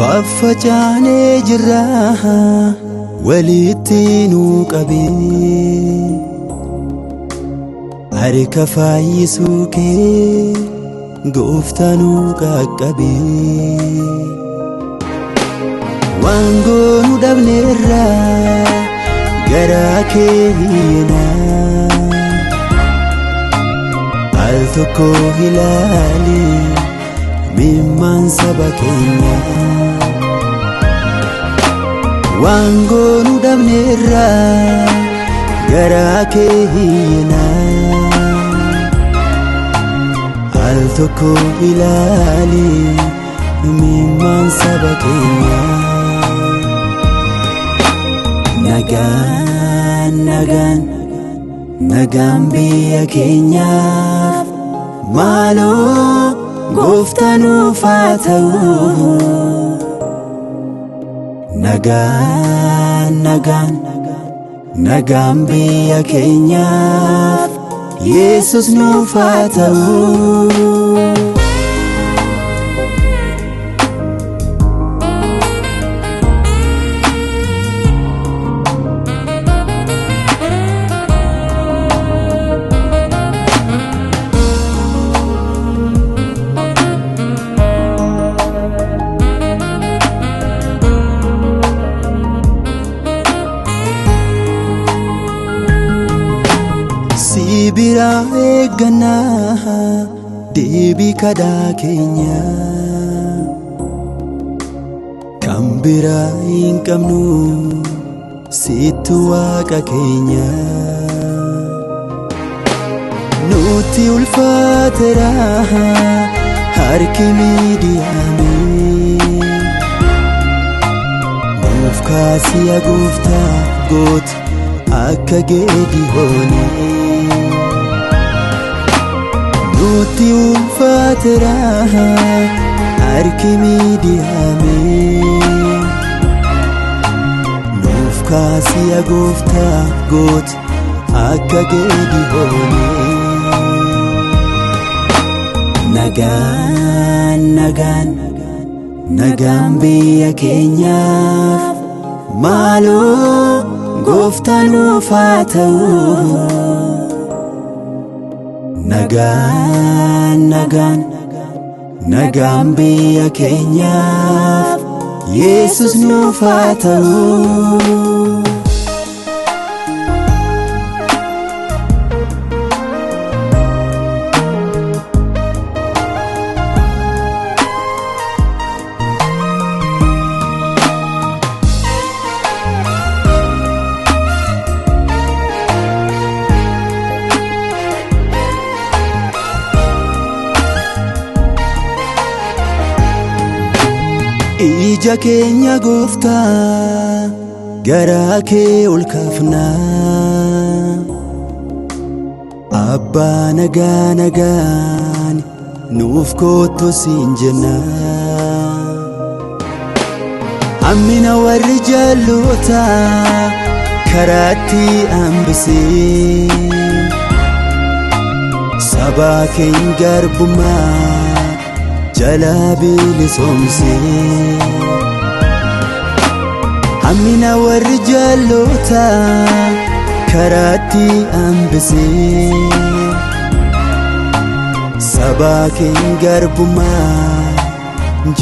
Faffacaanee jirra walitti nu qabee harka fayyisuu kee Gooftaa nu qaqqabee waan goonu dhabneerra garaa kee hiinaa al tokko ilaali mimmaan saba keenyaa waan goonu dhabneerra garaa kee hiinaa al tokko ilaali mimmaan saba keenyaa nagaan biyya keenyaaf maaloo Gooftaa nuuf haa ta'u nagaan biyya keenyaaf Yesus nuuf haa ta'u Sibira eeggannaa deebii kadhaa keenya kan biraa hin qabnu sittu Waaqa keenya nutti ulfaateera harki miidiyaanii nuuf kaasi yaa Gooftaa gooti akka Geediyoonii nutti ulfaateera harki miidiyaanii nuuf kaasi yaa Gooftaa gooti akka Geediyoonii nagaan biyya keenyaaf maaloo Gooftaa nuuf haa ta'u nagaan biyya keenyaaf Yesus nuuf haa ta'u ija keenya Gooftaa garaa kee ol kaafnaa abbaa nagaan nuuf kottu siin jennaa hammina warri jaallootaa karaatti hambisee saba keenya garbummaa jalaa bilisoomsee hammina warri jaallootaa karaatti hambisee saba keenya garbummaa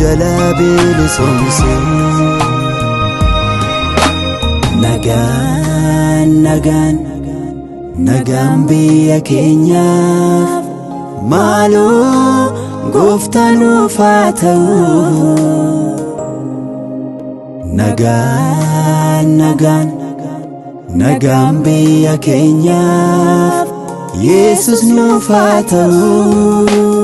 jalaa bilisoomsee nagaan biyya keenyaaf maaloo Gooftaa nuuf haa ta'u nagaan biyya keenyaaf Yesus nuuf haa ta'u